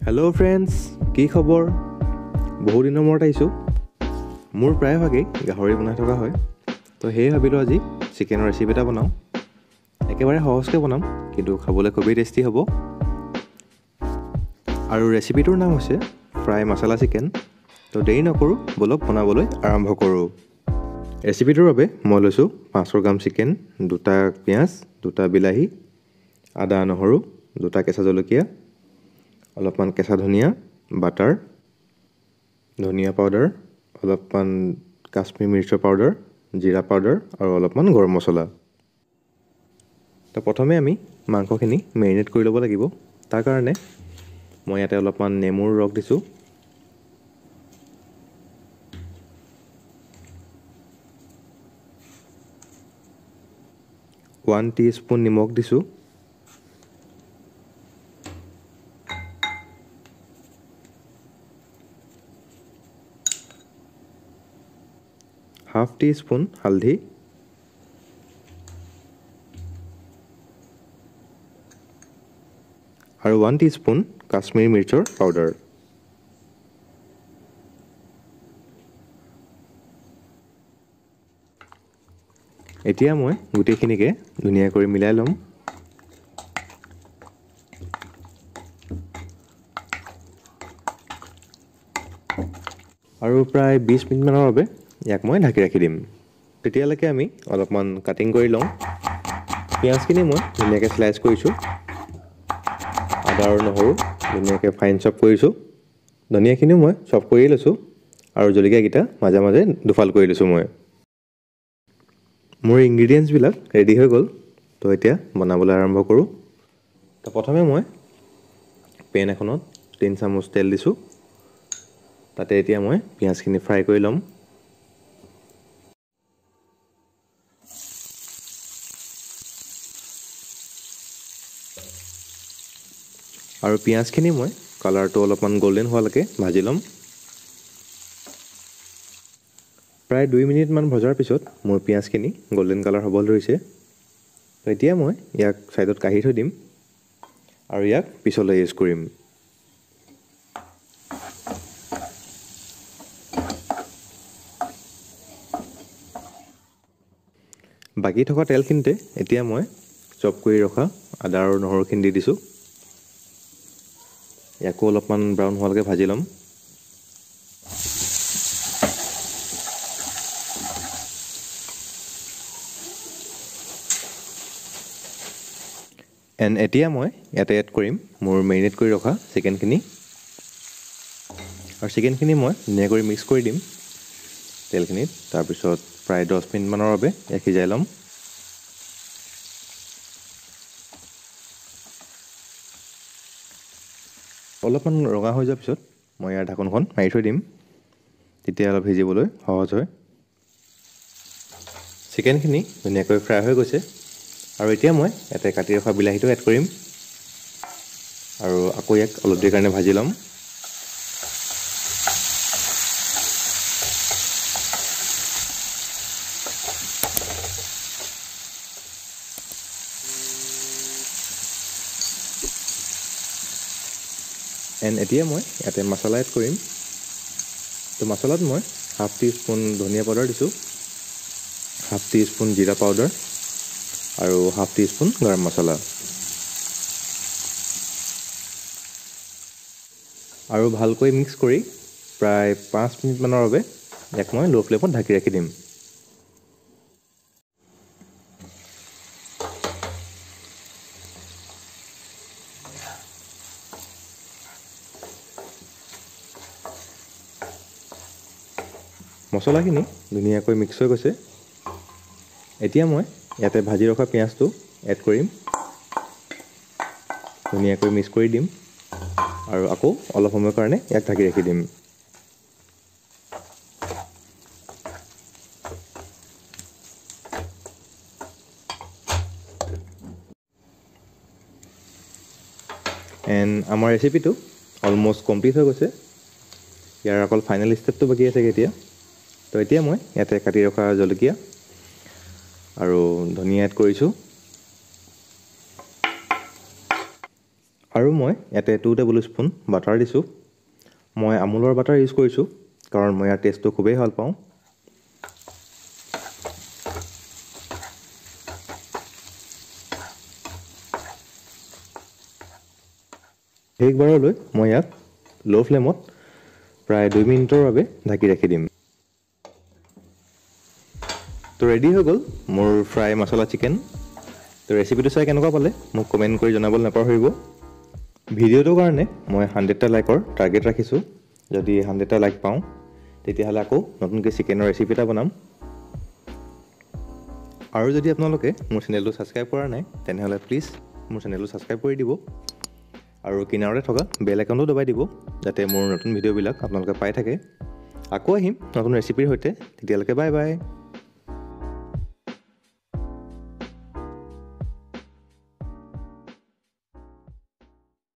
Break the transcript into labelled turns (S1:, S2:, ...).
S1: Hello friends কি খবৰ বহু দিনৰ মূৰত আহিছোঁ মোৰ প্ৰায়ভাগেই গাহৰি বনাই থকা হয় তো সেই ভাবিলোঁ আজি চিকেনৰ ৰেচিপি এটা বনাওঁ একেবাৰে সহজকৈ বনাম কিন্তু খাবলৈ খুবেই টেষ্টি হ'ব আৰু ৰেচিপিটোৰ নাম হৈছে ফ্ৰাই মছলা চিকেন তো দেৰি নকৰোঁ বলক বনাবলৈ আৰম্ভ কৰোঁ ৰেচিপিটোৰ বাবে মই লৈছোঁ 500 গ্ৰাম চিকেন 2টা পিঁয়াজ 2টা বিলাহী আদা নহৰু 2টা কেঁচা জলকীয়া অলপমান কেঁচা ধনিয়া বাটাৰ ধনিয়া পাউডাৰ অলপমান কাশ্মীৰী মিৰ্চৰ পাউডাৰ জিৰা পাউডাৰ আৰু অলপমান গৰম মছলা তো প্ৰথমে আমি মাংসখিনি মেৰিনেট কৰি ল'ব লাগিব তাৰ কাৰণে মই ইয়াতে অলপমান নেমুৰ ৰস দিছোঁ 1 টিস্পুন নিমখ দিছোঁ हाफ टीस्पून हल्दी और 1 टीस्पून काश्मीरी मिर्चर पाउडर এতিয়া মই গুটেইখিনিকে ধুনিয়া কৰি মিলাই লম আৰু প্ৰায় 20 মিনিট মানৰ বাবে ইয়াক মই ঢাকি ৰাখি দিম তেতিয়ালৈকে আমি অলপমান কাটিং কৰি লওঁ পিঁয়াজখিনি মই ধুনীয়াকৈ স্লাইচ কৰিছোঁ আদা আৰু নহৰু ধুনীয়াকৈ ফাইন চপ কৰিছোঁ ধনিয়াখিনিও মই চপ কৰি লৈছোঁ আৰু জলকীয়াকেইটা মাজে মাজে দুফাল কৰি লৈছোঁ মই মোৰ ইনগ্ৰেডিয়েণ্টছবিলাক ৰেডি হৈ গ'ল তো এতিয়া বনাবলৈ আৰম্ভ কৰোঁ তো প্ৰথমে মই পেন এখনত 3 চামুচ তেল দিছোঁ তাতে এতিয়া মই পিঁয়াজখিনি ফ্ৰাই কৰি ল'ম আৰু পিঁয়াজখিনি মই কালাৰটো অলপমান গোল্ডেন হোৱালৈকে ভাজি ল'ম প্ৰায় 2 মিনিটমান ভজাৰ পিছত মোৰ পিঁয়াজখিনি গোল্ডেন কালাৰ হ'বলৈ ধৰিছে তো এতিয়া মই ইয়াক সাইডত কাঢ়ি থৈ দিম আৰু ইয়াক পিছলৈ ইউজ কৰিম বাকি থকা তেলখিনিতে এতিয়া মই চপ কৰি ৰখা আদা আৰু নহৰুখিনি দি দিছোঁ ইয়াকো অলপমান ব্ৰাউন হোৱালৈকে ভাজি ল'ম এতিয়া মই ইয়াতে এড কৰিম মোৰ মেৰিনেট কৰি ৰখা চিকেনখিনি আৰু চিকেনখিনি মই ধুনীয়াকৈ মিক্স কৰি দিম তেলখিনিত তাৰপিছত প্ৰায় 10 মিনিটমানৰ বাবে ইয়াক সিজাই ল'ম অলপমান ৰঙা হৈ যোৱাৰ পিছত মই ইয়াৰ ঢাকনখন মাৰি থৈ দিম তেতিয়া অলপ ভিজিবলৈ সহজ হয় চিকেনখিনি ধুনীয়াকৈ ফ্ৰাই হৈ গৈছে আৰু এতিয়া মই ইয়াতে কাটি ৰখা বিলাহীটো এড কৰিম আৰু আকৌ ইয়াক অলপ দেৰি কাৰণে ভাজি ল'ম এতিয়া মই ইয়াতে মছলা এড কৰিম তো মছলাত মই হাফ টিস্পুন ধনিয়া পাউডাৰ দিছোঁ হাফ টিস্পুন জিৰা পাউডাৰ আৰু হাফ টিস্পুন গৰম মছলা আৰু ভালকৈ মিক্স কৰি প্ৰায় 5 মিনিটমানৰ বাবে ইয়াক মই লো ফ্লেমত ঢাকি ৰাখি দিম মছলাখিনি ধুনীয়াকৈ মিক্স হৈ গৈছে এতিয়া মই ইয়াতে ভাজি ৰখা পিঁয়াজটো এড কৰিম ধুনীয়াকৈ মিক্স কৰি দিম আৰু আকৌ অলপ সময়ৰ কাৰণে ইয়াক ঢাকি ৰাখি দিম আমাৰ ৰেচিপিটো অলমোষ্ট কমপ্লিট হৈ গৈছে ইয়াৰ অকল ফাইনেল ষ্টেপটো বাকী আছে এতিয়া তো এতিয়া মই ইয়াতে কাটি ৰখা জলকীয়া আৰু ধনিয়া এড কৰিছোঁ আৰু মই ইয়াতে 2 টেবুল স্পুন বাটাৰ দিছোঁ। মই আমুলৰ বাটাৰ ইউজ কৰিছোঁ কাৰণ মই ইয়াৰ টেষ্টটো খুবেই ভাল পাওঁ। শেষবাৰলৈ মই ইয়াক ল' ফ্লেমত প্ৰায় 2 মিনিটৰ বাবে ঢাকি ৰাখি দিম। তো ৰেডি হৈ গ'ল মোৰ ফ্ৰাই মছলা চিকেন। তো ৰেচিপিটো চাই কেনেকুৱা পালে মোক কমেণ্ট কৰি জনাবলৈ নাপাহৰিব। ভিডিঅ'টোৰ কাৰণে মই 100টা লাইকৰ টাৰ্গেট ৰাখিছোঁ। যদি 100টা লাইক পাওঁ তেতিয়াহ'লে আকৌ নতুনকৈ চিকেনৰ ৰেচিপি এটা বনাম। আৰু যদি আপোনালোকে মোৰ চেনেলটো ছাবস্ক্ৰাইব কৰা নাই তেনেহ'লে প্লিজ মোৰ চেনেলটো ছাবস্ক্ৰাইব কৰি দিব আৰু কিনাৰতে থকা বেল আইকনটো দবাই দিব যাতে মোৰ নতুন ভিডিঅ'বিলাক আপোনালোকে পাই থাকে। আকৌ আহিম নতুন ৰেচিপিৰ সৈতে, তেতিয়ালৈকে বাই বাই।